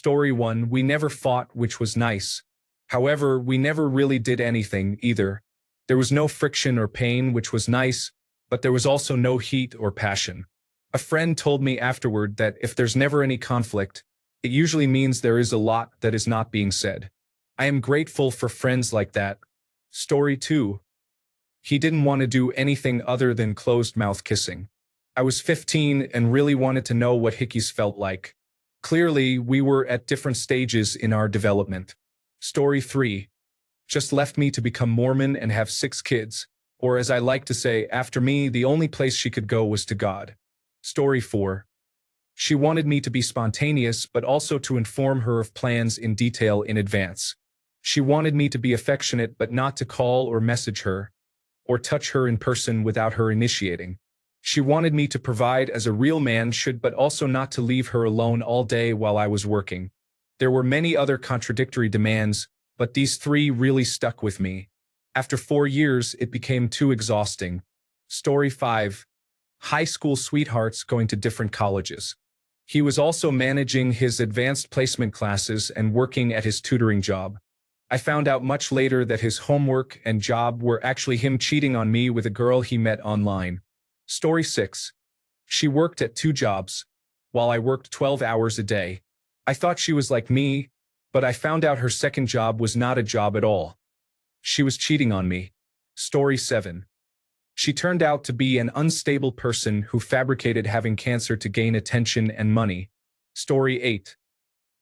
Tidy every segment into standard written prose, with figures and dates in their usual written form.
Story 1, we never fought, which was nice. However, we never really did anything, either. There was no friction or pain, which was nice, but there was also no heat or passion. A friend told me afterward that if there's never any conflict, it usually means there is a lot that is not being said. I am grateful for friends like that. Story 2. He didn't want to do anything other than closed-mouth kissing. I was 15 and really wanted to know what hickeys felt like. Clearly, we were at different stages in our development. Story 3. Just left me to become Mormon and have 6 kids, or as I like to say, after me, the only place she could go was to God. Story 4. She wanted me to be spontaneous, but also to inform her of plans in detail in advance. She wanted me to be affectionate, but not to call or message her, or touch her in person without her initiating. She wanted me to provide as a real man should, but also not to leave her alone all day while I was working. There were many other contradictory demands, but these 3 really stuck with me. After 4 years, it became too exhausting. Story 5. High school sweethearts going to different colleges. He was also managing his advanced placement classes and working at his tutoring job. I found out much later that his homework and job were actually him cheating on me with a girl he met online. Story 6. She worked at 2 jobs, while I worked 12 hours a day. I thought she was like me, but I found out her second job was not a job at all. She was cheating on me. Story 7. She turned out to be an unstable person who fabricated having cancer to gain attention and money. Story 8.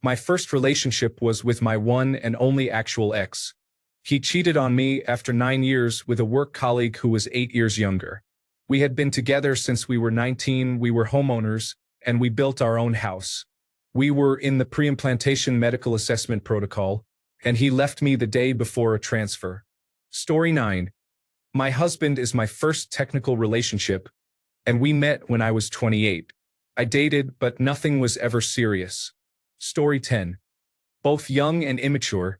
My first relationship was with my one and only actual ex. He cheated on me after 9 years with a work colleague who was 8 years younger. We had been together since we were 19, we were homeowners, and we built our own house. We were in the pre-implantation medical assessment protocol, and he left me the day before a transfer. Story 9. My husband is my first technical relationship, and we met when I was 28. I dated, but nothing was ever serious. Story 10. Both young and immature,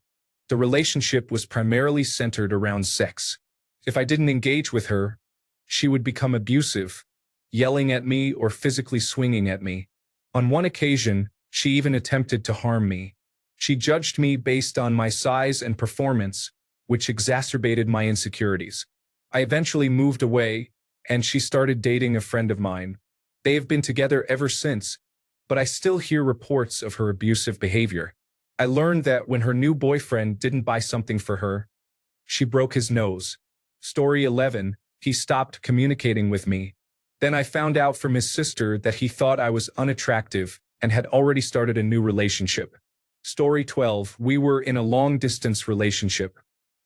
the relationship was primarily centered around sex. If I didn't engage with her, she would become abusive, yelling at me or physically swinging at me. On one occasion, she even attempted to harm me. She judged me based on my size and performance, which exacerbated my insecurities. I eventually moved away, and she started dating a friend of mine. They have been together ever since, but I still hear reports of her abusive behavior. I learned that when her new boyfriend didn't buy something for her, she broke his nose. Story 11. He stopped communicating with me. Then I found out from his sister that he thought I was unattractive and had already started a new relationship. Story 12. We were in a long-distance relationship.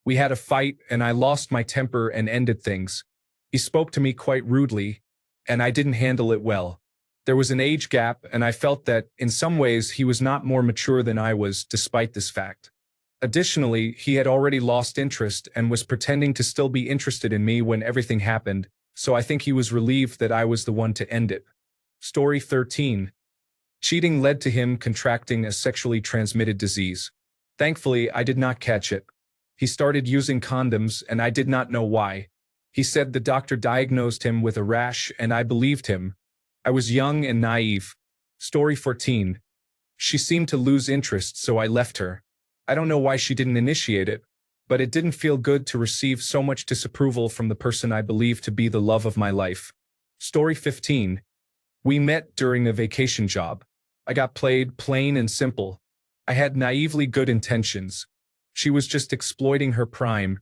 We had a fight and I lost my temper and ended things. He spoke to me quite rudely, and I didn't handle it well. There was an age gap, and I felt that, in some ways, he was not more mature than I was, despite this fact. Additionally, he had already lost interest and was pretending to still be interested in me when everything happened, so I think he was relieved that I was the one to end it. Story 13. Cheating led to him contracting a sexually transmitted disease. Thankfully, I did not catch it. He started using condoms, and I did not know why. He said the doctor diagnosed him with a rash, and I believed him. I was young and naive. Story 14. She seemed to lose interest, so I left her. I don't know why she didn't initiate it, but it didn't feel good to receive so much disapproval from the person I believed to be the love of my life. Story 15. We met during a vacation job. I got played plain and simple. I had naively good intentions. She was just exploiting her prime.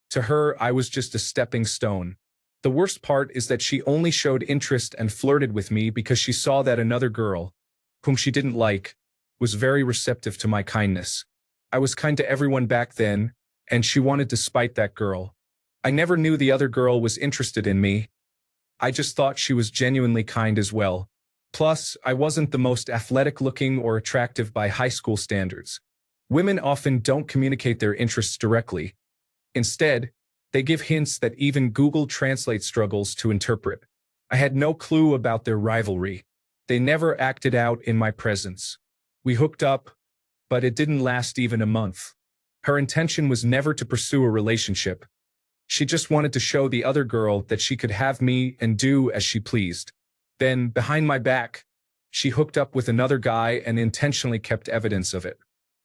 To her, I was just a stepping stone. The worst part is that she only showed interest and flirted with me because she saw that another girl, whom she didn't like, was very receptive to my kindness. I was kind to everyone back then, and she wanted to spite that girl. I never knew the other girl was interested in me. I just thought she was genuinely kind as well. Plus, I wasn't the most athletic-looking or attractive by high school standards. Women often don't communicate their interests directly. Instead, they give hints that even Google Translate struggles to interpret. I had no clue about their rivalry. They never acted out in my presence. We hooked up, but it didn't last even a month. Her intention was never to pursue a relationship. She just wanted to show the other girl that she could have me and do as she pleased. Then, behind my back, She hooked up with another guy and intentionally kept evidence of it.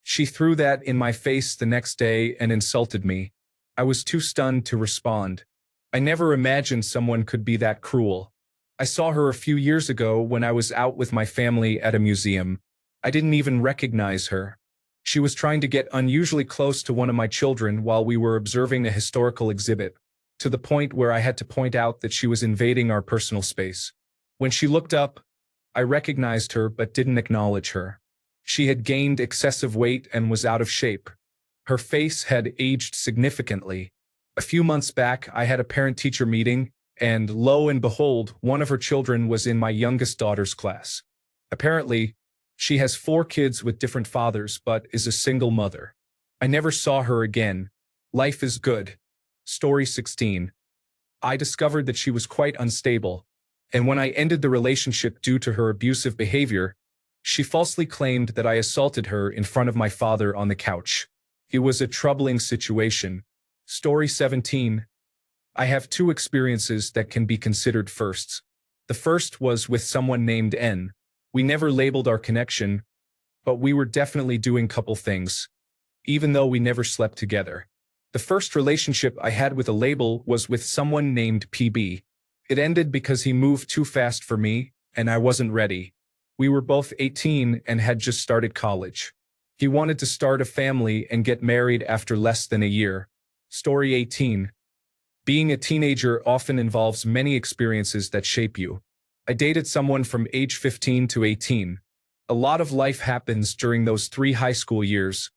She threw that in my face the next day and insulted me. I was too stunned to respond. I never imagined someone could be that cruel. I saw her a few years ago when I was out with my family at a museum. I didn't even recognize her. She was trying to get unusually close to one of my children while we were observing a historical exhibit, to the point where I had to point out that she was invading our personal space. When she looked up, I recognized her but didn't acknowledge her. She had gained excessive weight and was out of shape. Her face had aged significantly. A few months back, I had a parent-teacher meeting, and lo and behold, one of her children was in my youngest daughter's class. Apparently, she has 4 kids with different fathers but is a single mother. I never saw her again. Life is good. Story 16. I discovered that she was quite unstable, and when I ended the relationship due to her abusive behavior, she falsely claimed that I assaulted her in front of my father on the couch. It was a troubling situation. Story 17. I have 2 experiences that can be considered firsts. The first was with someone named N. We never labeled our connection, but we were definitely doing couple things, even though we never slept together. The first relationship I had with a label was with someone named PB. It ended because he moved too fast for me, and I wasn't ready. We were both 18 and had just started college. He wanted to start a family and get married after less than a year. Story 18. Being a teenager often involves many experiences that shape you. I dated someone from age 15 to 18. A lot of life happens during those 3 high school years.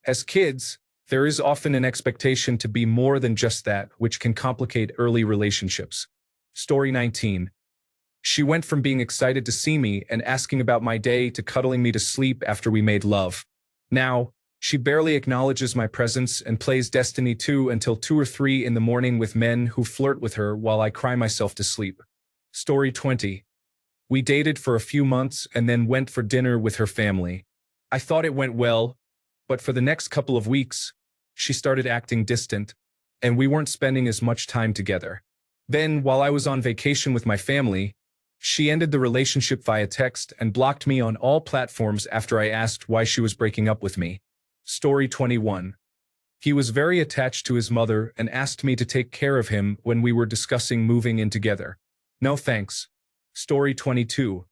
As kids, there is often an expectation to be more than just that, which can complicate early relationships. Story 19. She went from being excited to see me and asking about my day to cuddling me to sleep after we made love. Now, she barely acknowledges my presence and plays Destiny 2 until 2 or 3 in the morning with men who flirt with her while I cry myself to sleep. Story 20. We dated for a few months and then went for dinner with her family. I thought it went well, but for the next couple of weeks, she started acting distant, and we weren't spending as much time together. Then, while I was on vacation with my family, she ended the relationship via text and blocked me on all platforms after I asked why she was breaking up with me. Story 21. He was very attached to his mother and asked me to take care of him when we were discussing moving in together. No thanks. Story 22.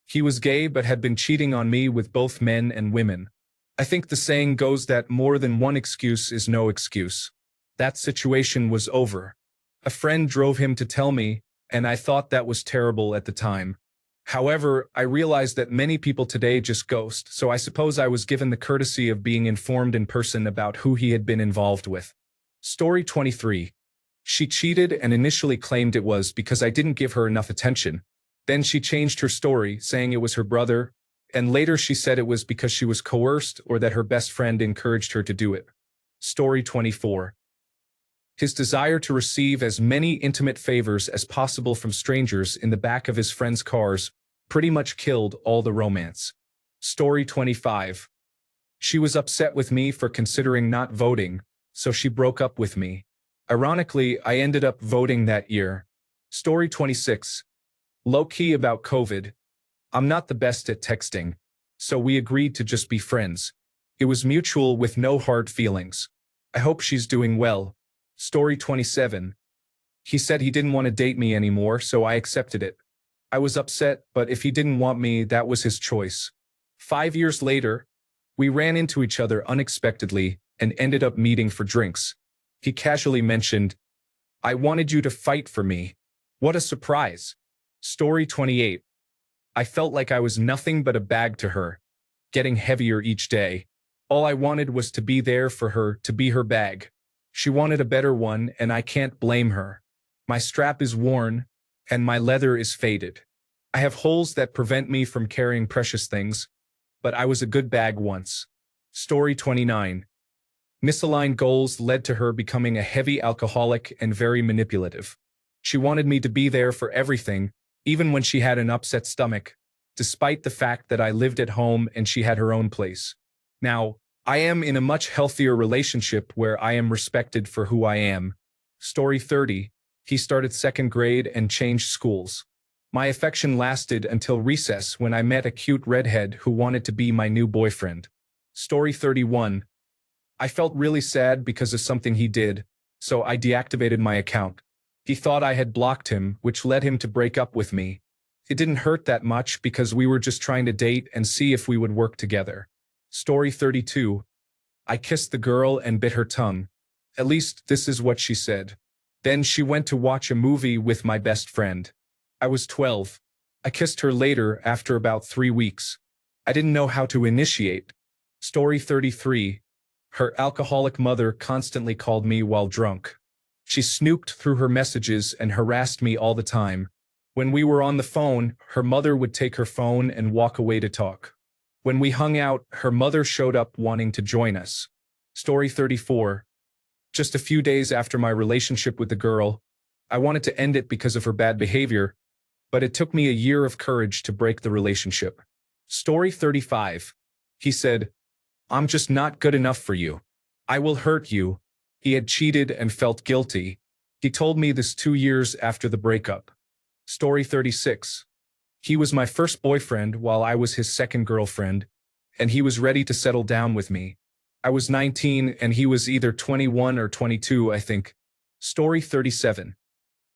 He was gay but had been cheating on me with both men and women. I think the saying goes that more than one excuse is no excuse. That situation was over. A friend drove him to tell me, and I thought that was terrible at the time. However, I realized that many people today just ghost, so I suppose I was given the courtesy of being informed in person about who he had been involved with. Story 23. She cheated and initially claimed it was because I didn't give her enough attention. Then she changed her story, saying it was her brother, and later she said it was because she was coerced or that her best friend encouraged her to do it. Story 24. His desire to receive as many intimate favors as possible from strangers in the back of his friends' cars pretty much killed all the romance. Story 25. She was upset with me for considering not voting, so she broke up with me. Ironically, I ended up voting that year. Story 26. Low-key about COVID. I'm not the best at texting, so we agreed to just be friends. It was mutual with no hard feelings. I hope she's doing well. Story 27. He said he didn't want to date me anymore, so I accepted it. I was upset, but if he didn't want me, that was his choice. 5 years later, we ran into each other unexpectedly and ended up meeting for drinks. He casually mentioned, "I wanted you to fight for me." What a surprise. Story 28. I felt like I was nothing but a bag to her, getting heavier each day. All I wanted was to be there for her, to be her bag. She wanted a better one, and I can't blame her. My strap is worn, and my leather is faded. I have holes that prevent me from carrying precious things, but I was a good bag once. Story 29. Misaligned goals led to her becoming a heavy alcoholic and very manipulative. She wanted me to be there for everything, even when she had an upset stomach, despite the fact that I lived at home and she had her own place. Now, I am in a much healthier relationship where I am respected for who I am. Story 30. He started second grade and changed schools. My affection lasted until recess when I met a cute redhead who wanted to be my new boyfriend. Story 31. I felt really sad because of something he did, so I deactivated my account. He thought I had blocked him, which led him to break up with me. It didn't hurt that much because we were just trying to date and see if we would work together. Story 32. I kissed the girl and bit her tongue. At least this is what she said. Then she went to watch a movie with my best friend. I was 12. I kissed her later after about 3 weeks. I didn't know how to initiate. Story 33. Her alcoholic mother constantly called me while drunk. She snooped through her messages and harassed me all the time. When we were on the phone, her mother would take her phone and walk away to talk. When we hung out, her mother showed up wanting to join us. Story 34. Just a few days after my relationship with the girl, I wanted to end it because of her bad behavior, but it took me a year of courage to break the relationship. Story 35. He said, "I'm just not good enough for you. I will hurt you." He had cheated and felt guilty. He told me this 2 years after the breakup. Story 36. He was my first boyfriend while I was his second girlfriend, and he was ready to settle down with me. I was 19 and he was either 21 or 22, I think. Story 37.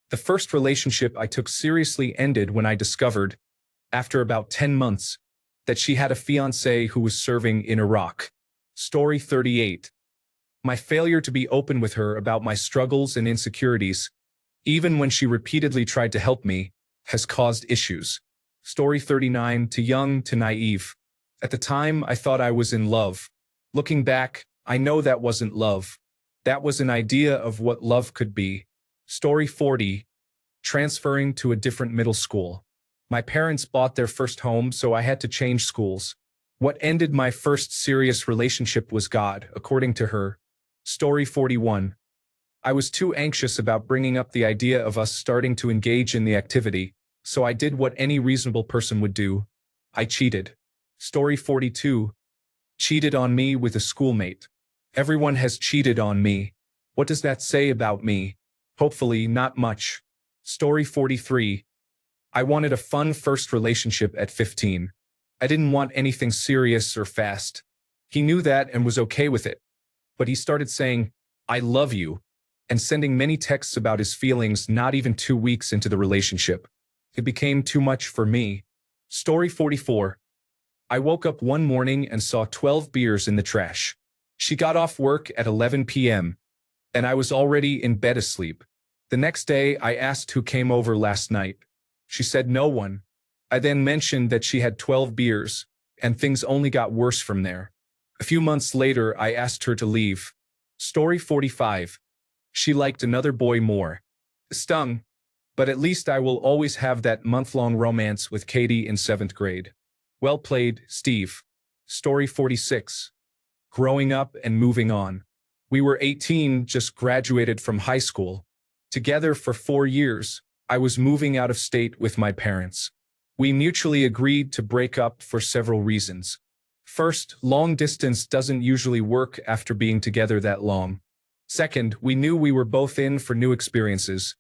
The first relationship I took seriously ended when I discovered, after about 10 months, that she had a fiancé who was serving in Iraq. Story 38. My failure to be open with her about my struggles and insecurities, even when she repeatedly tried to help me, has caused issues. Story 39. Too young, too naive. At the time, I thought I was in love. Looking back, I know that wasn't love. That was an idea of what love could be. Story 40. Transferring to a different middle school. My parents bought their first home, so I had to change schools. What ended my first serious relationship was God, according to her. Story 41. I was too anxious about bringing up the idea of us starting to engage in the activity, so I did what any reasonable person would do. I cheated. Story 42. Cheated on me with a schoolmate. Everyone has cheated on me. What does that say about me? Hopefully, not much. Story 43. I wanted a fun first relationship at 15. I didn't want anything serious or fast. He knew that and was okay with it. But he started saying, "I love you," and sending many texts about his feelings not even 2 weeks into the relationship. It became too much for me. Story 44. I woke up one morning and saw 12 beers in the trash. She got off work at 11 p.m., and I was already in bed asleep. The next day, I asked who came over last night. She said no one. I then mentioned that she had 12 beers, and things only got worse from there. A few months later, I asked her to leave. Story 45. She liked another boy more. Stung. But at least I will always have that month-long romance with Katie in 7th grade. Well played, Steve. Story 46. Growing up and moving on. We were 18, just graduated from high school. Together for 4 years, I was moving out of state with my parents. We mutually agreed to break up for several reasons. First, long distance doesn't usually work after being together that long. Second, we knew we were both in for new experiences.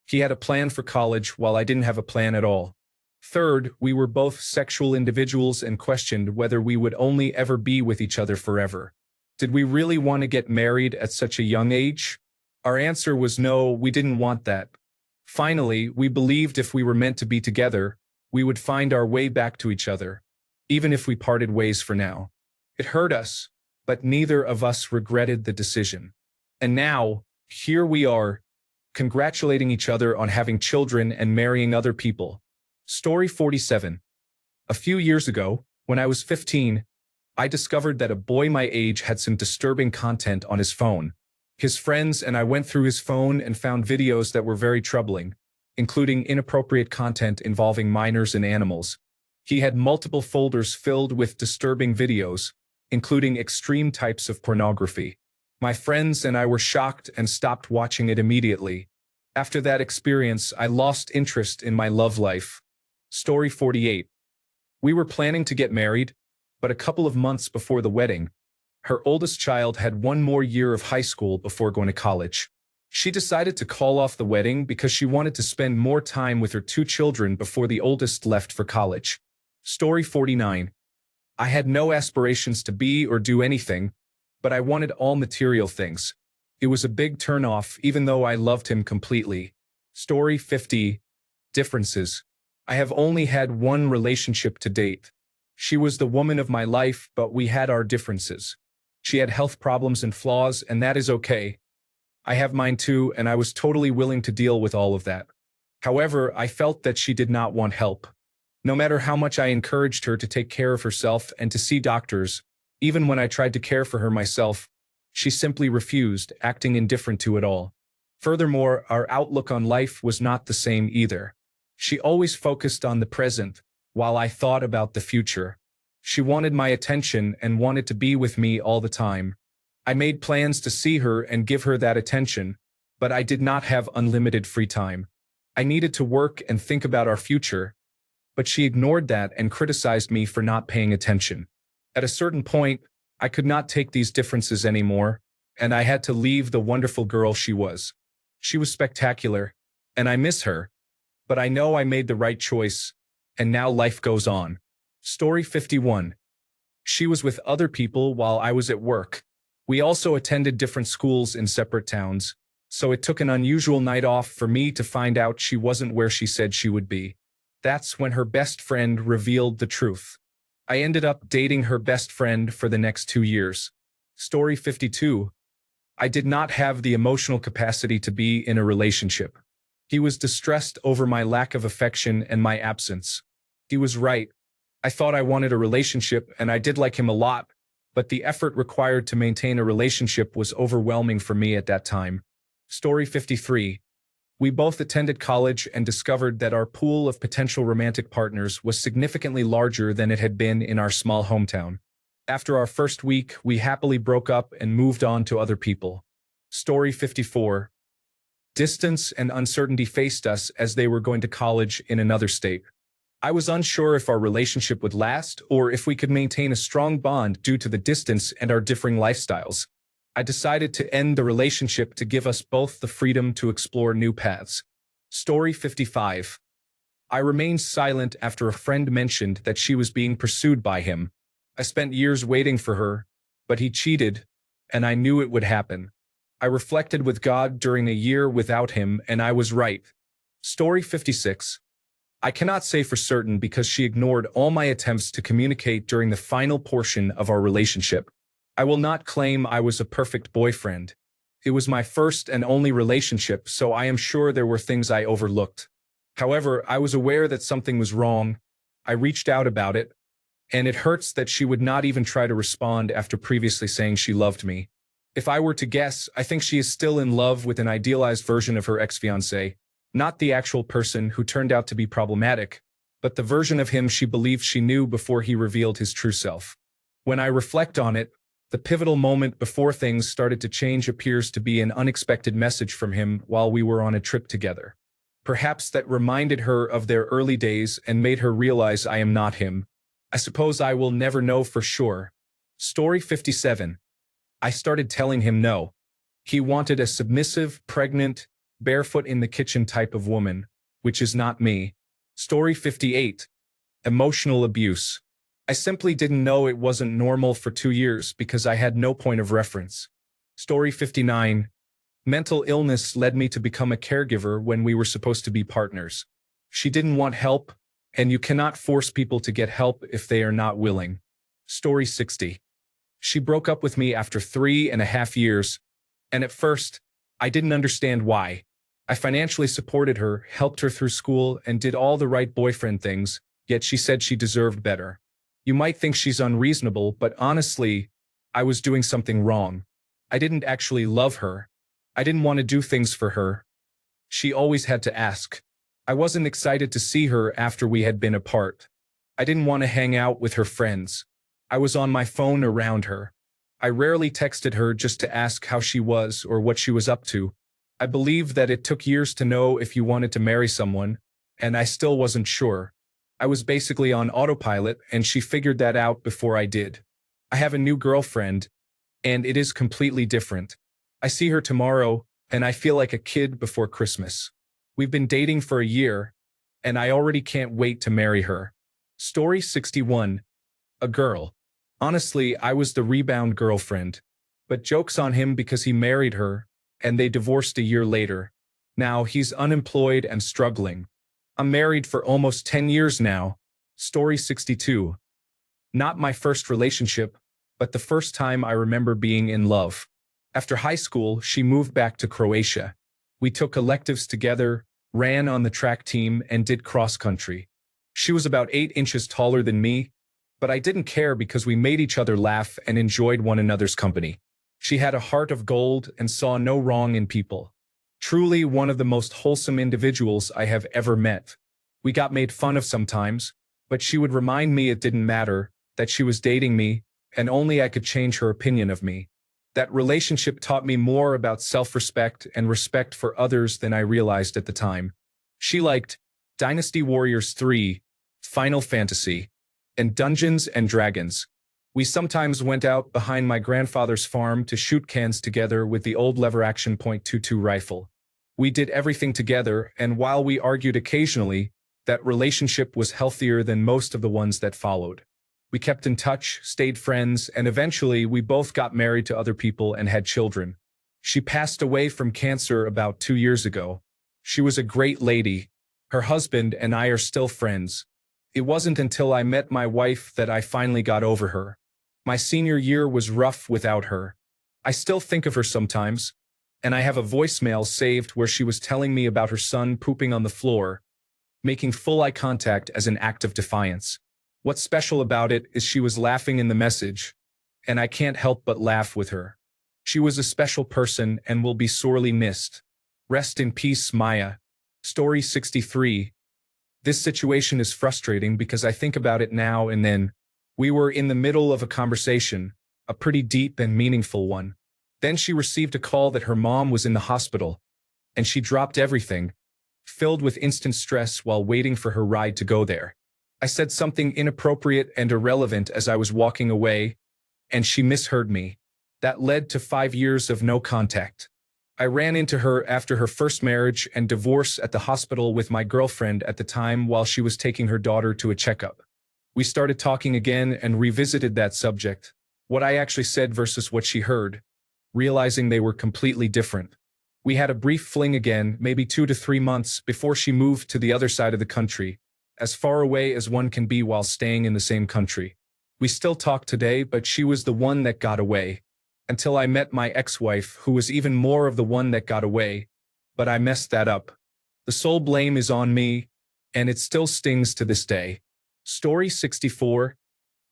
He had a plan for college while I didn't have a plan at all. Third, we were both sexual individuals and questioned whether we would only ever be with each other forever. Did we really want to get married at such a young age? Our answer was no, we didn't want that. Finally, we believed if we were meant to be together, we would find our way back to each other, even if we parted ways for now. It hurt us, but neither of us regretted the decision. And now, here we are, congratulating each other on having children and marrying other people. Story 47. A few years ago, when I was 15, I discovered that a boy my age had some disturbing content on his phone. His friends and I went through his phone and found videos that were very troubling, including inappropriate content involving minors and animals. He had multiple folders filled with disturbing videos, including extreme types of pornography. My friends and I were shocked and stopped watching it immediately. After that experience, I lost interest in my love life. Story 48. We were planning to get married, but a couple of months before the wedding, her oldest child had 1 more year of high school before going to college. She decided to call off the wedding because she wanted to spend more time with her two children before the oldest left for college. Story 49. I had no aspirations to be or do anything, but I wanted all material things. It was a big turn-off even though I loved him completely. Story 50. Differences. I have only had one relationship to date. She was the woman of my life, but we had our differences. She had health problems and flaws, and that is okay. I have mine too, and I was totally willing to deal with all of that. However, I felt that she did not want help. No matter how much I encouraged her to take care of herself and to see doctors, even when I tried to care for her myself, she simply refused, acting indifferent to it all. Furthermore, our outlook on life was not the same either. She always focused on the present, while I thought about the future. She wanted my attention and wanted to be with me all the time. I made plans to see her and give her that attention, but I did not have unlimited free time. I needed to work and think about our future, but she ignored that and criticized me for not paying attention. At a certain point, I could not take these differences anymore, and I had to leave the wonderful girl she was. She was spectacular, and I miss her, but I know I made the right choice, and now life goes on. Story 51. She was with other people while I was at work. We also attended different schools in separate towns, so it took an unusual night off for me to find out she wasn't where she said she would be. That's when her best friend revealed the truth. I ended up dating her best friend for the next 2 years. Story 52. I did not have the emotional capacity to be in a relationship. He was distressed over my lack of affection and my absence. He was right. I thought I wanted a relationship and I did like him a lot, but the effort required to maintain a relationship was overwhelming for me at that time. Story 53. We both attended college and discovered that our pool of potential romantic partners was significantly larger than it had been in our small hometown. After our first week, we happily broke up and moved on to other people. Story 54. Distance and uncertainty faced us as they were going to college in another state. I was unsure if our relationship would last or if we could maintain a strong bond due to the distance and our differing lifestyles. I decided to end the relationship to give us both the freedom to explore new paths. Story 55. I remained silent after a friend mentioned that she was being pursued by him. I spent years waiting for her, but he cheated, and I knew it would happen. I reflected with God during a year without him, and I was right. Story 56. I cannot say for certain because she ignored all my attempts to communicate during the final portion of our relationship. I will not claim I was a perfect boyfriend. It was my first and only relationship, so I am sure there were things I overlooked. However, I was aware that something was wrong. I reached out about it, and it hurts that she would not even try to respond after previously saying she loved me. If I were to guess, I think she is still in love with an idealized version of her ex-fiancé. Not the actual person who turned out to be problematic, but the version of him she believed she knew before he revealed his true self. When I reflect on it, the pivotal moment before things started to change appears to be an unexpected message from him while we were on a trip together. Perhaps that reminded her of their early days and made her realize I am not him. I suppose I will never know for sure. Story 57. I started telling him no. He wanted a submissive, pregnant, barefoot in the kitchen type of woman, which is not me. Story 58. Emotional abuse. I simply didn't know it wasn't normal for 2 years because I had no point of reference. Story 59. Mental illness led me to become a caregiver when we were supposed to be partners. She didn't want help, and you cannot force people to get help if they are not willing. Story 60. She broke up with me after 3.5 years, and at first, I didn't understand why. I financially supported her, helped her through school, and did all the right boyfriend things, yet she said she deserved better. You might think she's unreasonable, but honestly, I was doing something wrong. I didn't actually love her. I didn't want to do things for her. She always had to ask. I wasn't excited to see her after we had been apart. I didn't want to hang out with her friends. I was on my phone around her. I rarely texted her just to ask how she was or what she was up to. I believed that it took years to know if you wanted to marry someone, and I still wasn't sure. I was basically on autopilot, and she figured that out before I did. I have a new girlfriend, and it is completely different. I see her tomorrow, and I feel like a kid before Christmas. We've been dating for a year, and I already can't wait to marry her. Story 61. A girl. Honestly, I was the rebound girlfriend. But joke's on him because he married her, and they divorced a year later. Now he's unemployed and struggling. I'm married for almost 10 years now. Story 62. Not my first relationship, but the first time I remember being in love. After high school, she moved back to Croatia. We took electives together, ran on the track team, and did cross-country. She was about 8 inches taller than me, but I didn't care because we made each other laugh and enjoyed one another's company. She had a heart of gold and saw no wrong in people. Truly one of the most wholesome individuals I have ever met. We got made fun of sometimes, but she would remind me it didn't matter, that she was dating me, and only I could change her opinion of me. That relationship taught me more about self-respect and respect for others than I realized at the time. She liked Dynasty Warriors 3, Final Fantasy, and Dungeons and Dragons. We sometimes went out behind my grandfather's farm to shoot cans together with the old lever-action .22 rifle. We did everything together, and while we argued occasionally, that relationship was healthier than most of the ones that followed. We kept in touch, stayed friends, and eventually we both got married to other people and had children. She passed away from cancer about 2 years ago. She was a great lady. Her husband and I are still friends. It wasn't until I met my wife that I finally got over her. My senior year was rough without her. I still think of her sometimes, and I have a voicemail saved where she was telling me about her son pooping on the floor, making full eye contact as an act of defiance. What's special about it is she was laughing in the message, and I can't help but laugh with her. She was a special person and will be sorely missed. Rest in peace, Maya. Story 63. This situation is frustrating because I think about it now and then. We were in the middle of a conversation, a pretty deep and meaningful one. Then she received a call that her mom was in the hospital, and she dropped everything, filled with instant stress while waiting for her ride to go there. I said something inappropriate and irrelevant as I was walking away, and she misheard me. That led to 5 years of no contact. I ran into her after her first marriage and divorce at the hospital with my girlfriend at the time while she was taking her daughter to a checkup. We started talking again and revisited that subject, what I actually said versus what she heard, realizing they were completely different. We had a brief fling again, maybe 2 to 3 months before she moved to the other side of the country, as far away as one can be while staying in the same country. We still talk today, but she was the one that got away. Until I met my ex-wife, who was even more of the one that got away, but I messed that up. The sole blame is on me, and it still stings to this day. Story 64.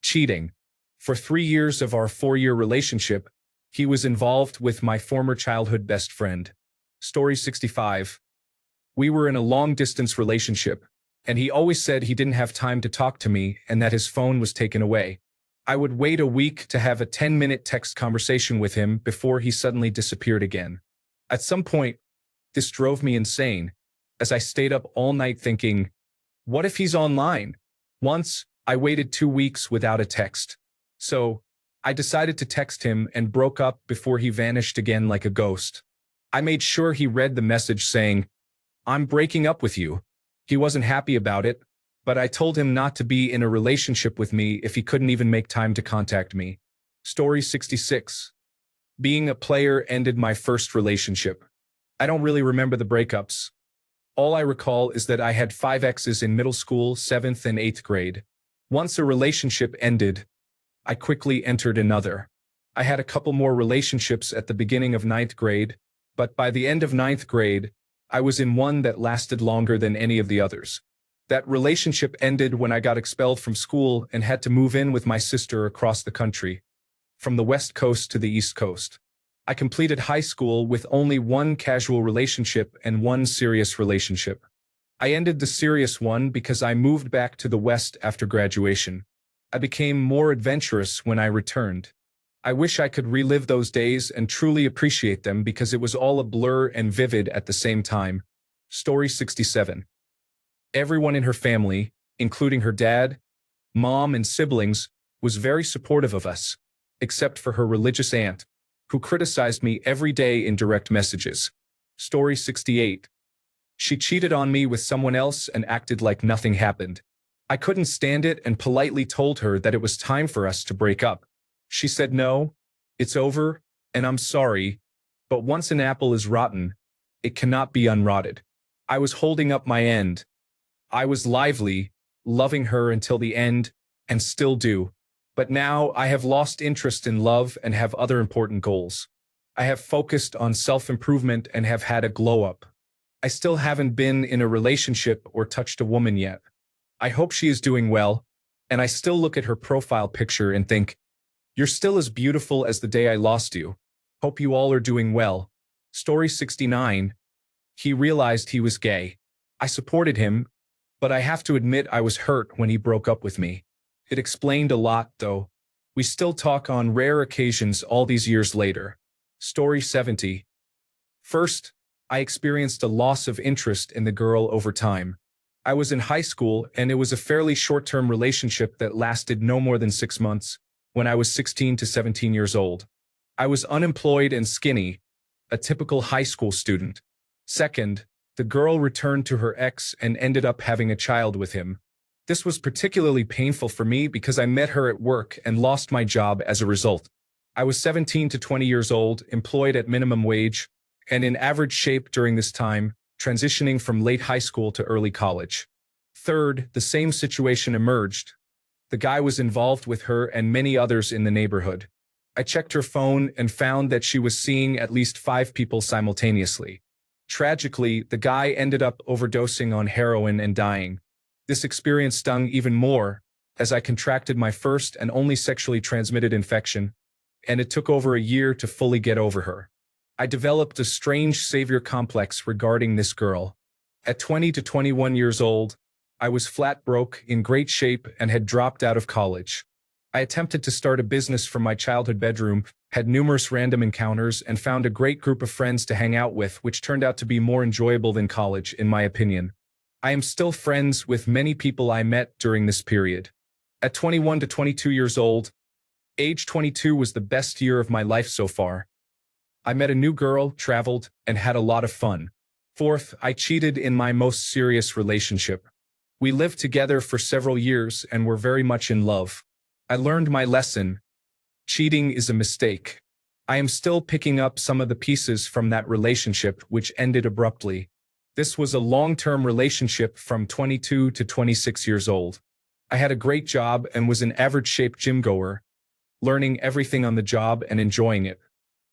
Cheating. For 3 years of our 4-year relationship, he was involved with my former childhood best friend. Story 65. We were in a long-distance relationship, and he always said he didn't have time to talk to me and that his phone was taken away. I would wait a week to have a 10-minute text conversation with him before he suddenly disappeared again. At some point, this drove me insane, as I stayed up all night thinking, what if he's online? Once, I waited 2 weeks without a text. So, I decided to text him and broke up before he vanished again like a ghost. I made sure he read the message saying, "I'm breaking up with you." He wasn't happy about it, but I told him not to be in a relationship with me if he couldn't even make time to contact me. Story 66. Being a player ended my first relationship. I don't really remember the breakups. All I recall is that I had 5 exes in middle school, 7th and 8th grade. Once a relationship ended, I quickly entered another. I had a couple more relationships at the beginning of 9th grade, but by the end of 9th grade, I was in one that lasted longer than any of the others. That relationship ended when I got expelled from school and had to move in with my sister across the country, from the West Coast to the East Coast. I completed high school with only 1 casual relationship and 1 serious relationship. I ended the serious one because I moved back to the West after graduation. I became more adventurous when I returned. I wish I could relive those days and truly appreciate them because it was all a blur and vivid at the same time. Story 67. Everyone in her family, including her dad, mom, and siblings, was very supportive of us, except for her religious aunt, who criticized me every day in direct messages. Story 68. She cheated on me with someone else and acted like nothing happened. I couldn't stand it and politely told her that it was time for us to break up. She said no, it's over, and I'm sorry, but once an apple is rotten, it cannot be unrotted. I was holding up my end. I was lively, loving her until the end, and still do. But now I have lost interest in love and have other important goals. I have focused on self-improvement and have had a glow-up. I still haven't been in a relationship or touched a woman yet. I hope she is doing well, and I still look at her profile picture and think, "You're still as beautiful as the day I lost you. Hope you all are doing well." Story 69. He realized he was gay. I supported him, but I have to admit I was hurt when he broke up with me. It explained a lot, though. We still talk on rare occasions all these years later. Story 70. First, I experienced a loss of interest in the girl over time. I was in high school, and it was a fairly short-term relationship that lasted no more than 6 months, when I was 16 to 17 years old. I was unemployed and skinny, a typical high school student. Second, the girl returned to her ex and ended up having a child with him. This was particularly painful for me because I met her at work and lost my job as a result. I was 17 to 20 years old, employed at minimum wage, and in average shape during this time, transitioning from late high school to early college. Third, the same situation emerged. The guy was involved with her and many others in the neighborhood. I checked her phone and found that she was seeing at least 5 people simultaneously. Tragically, the guy ended up overdosing on heroin and dying. This experience stung even more, as I contracted my first and only sexually transmitted infection, and it took over a year to fully get over her. I developed a strange savior complex regarding this girl. At 20 to 21 years old, I was flat broke, in great shape, and had dropped out of college. I attempted to start a business from my childhood bedroom, had numerous random encounters, and found a great group of friends to hang out with, which turned out to be more enjoyable than college, in my opinion. I am still friends with many people I met during this period. At 21 to 22 years old, age 22 was the best year of my life so far. I met a new girl, traveled, and had a lot of fun. Fourth, I cheated in my most serious relationship. We lived together for several years and were very much in love. I learned my lesson. Cheating is a mistake. I am still picking up some of the pieces from that relationship, which ended abruptly. This was a long-term relationship from 22 to 26 years old. I had a great job and was an average-shaped gym-goer, learning everything on the job and enjoying it.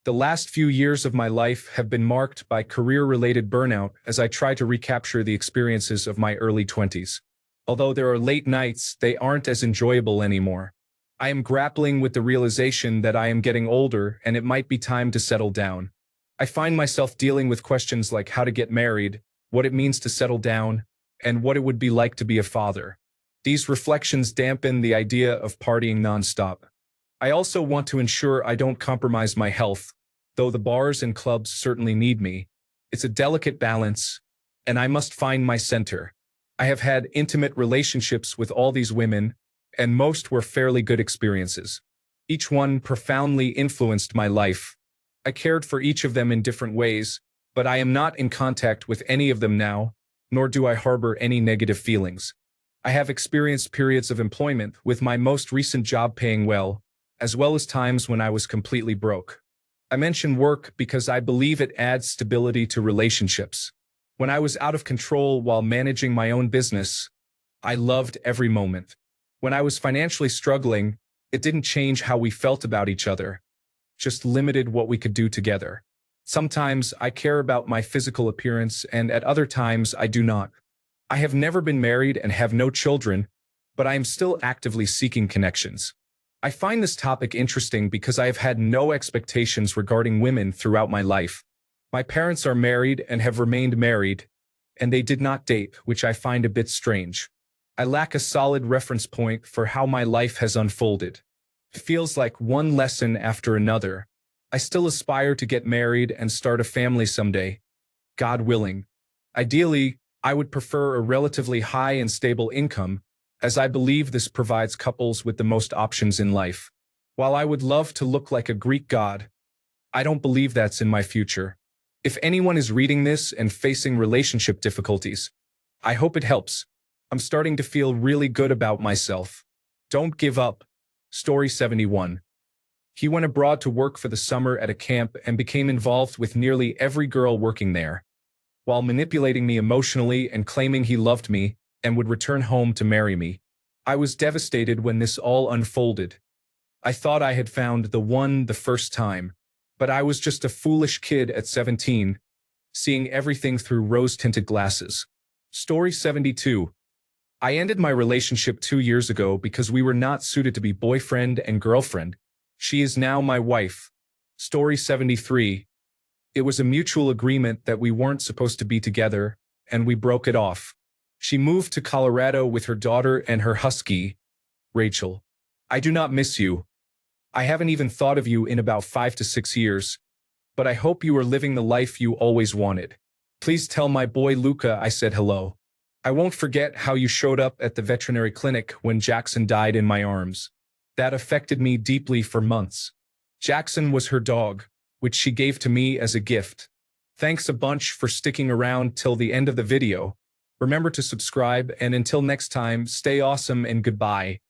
The last few years of my life have been marked by career-related burnout as I try to recapture the experiences of my early 20s. Although there are late nights, they aren't as enjoyable anymore. I am grappling with the realization that I am getting older and it might be time to settle down. I find myself dealing with questions like how to get married, what it means to settle down, and what it would be like to be a father. These reflections dampen the idea of partying nonstop. I also want to ensure I don't compromise my health, though the bars and clubs certainly need me. It's a delicate balance, and I must find my center. I have had intimate relationships with all these women, and most were fairly good experiences. Each one profoundly influenced my life. I cared for each of them in different ways, but I am not in contact with any of them now, nor do I harbor any negative feelings. I have experienced periods of employment, with my most recent job paying well as times when I was completely broke. I mention work because I believe it adds stability to relationships. When I was out of control while managing my own business, I loved every moment. When I was financially struggling, it didn't change how we felt about each other, just limited what we could do together. Sometimes I care about my physical appearance, and at other times I do not. I have never been married and have no children, but I am still actively seeking connections. I find this topic interesting because I have had no expectations regarding women throughout my life. My parents are married and have remained married, and they did not date, which I find a bit strange. I lack a solid reference point for how my life has unfolded. It feels like one lesson after another. I still aspire to get married and start a family someday, God willing. Ideally, I would prefer a relatively high and stable income, as I believe this provides couples with the most options in life. While I would love to look like a Greek god, I don't believe that's in my future. If anyone is reading this and facing relationship difficulties, I hope it helps. I'm starting to feel really good about myself. Don't give up. Story 71. He went abroad to work for the summer at a camp and became involved with nearly every girl working there, while manipulating me emotionally and claiming he loved me and would return home to marry me. I was devastated when this all unfolded. I thought I had found the one the first time, but I was just a foolish kid at 17, seeing everything through rose-tinted glasses. Story 72. I ended my relationship 2 years ago because we were not suited to be boyfriend and girlfriend. She is now my wife. Story 73. It was a mutual agreement that we weren't supposed to be together, and we broke it off. She moved to Colorado with her daughter and her husky, Rachel. I do not miss you. I haven't even thought of you in about 5 to 6 years, but I hope you are living the life you always wanted. Please tell my boy Luca I said hello. I won't forget how you showed up at the veterinary clinic when Jackson died in my arms. That affected me deeply for months. Jackson was her dog, which she gave to me as a gift. Thanks a bunch for sticking around till the end of the video. Remember to subscribe, and until next time, stay awesome and goodbye.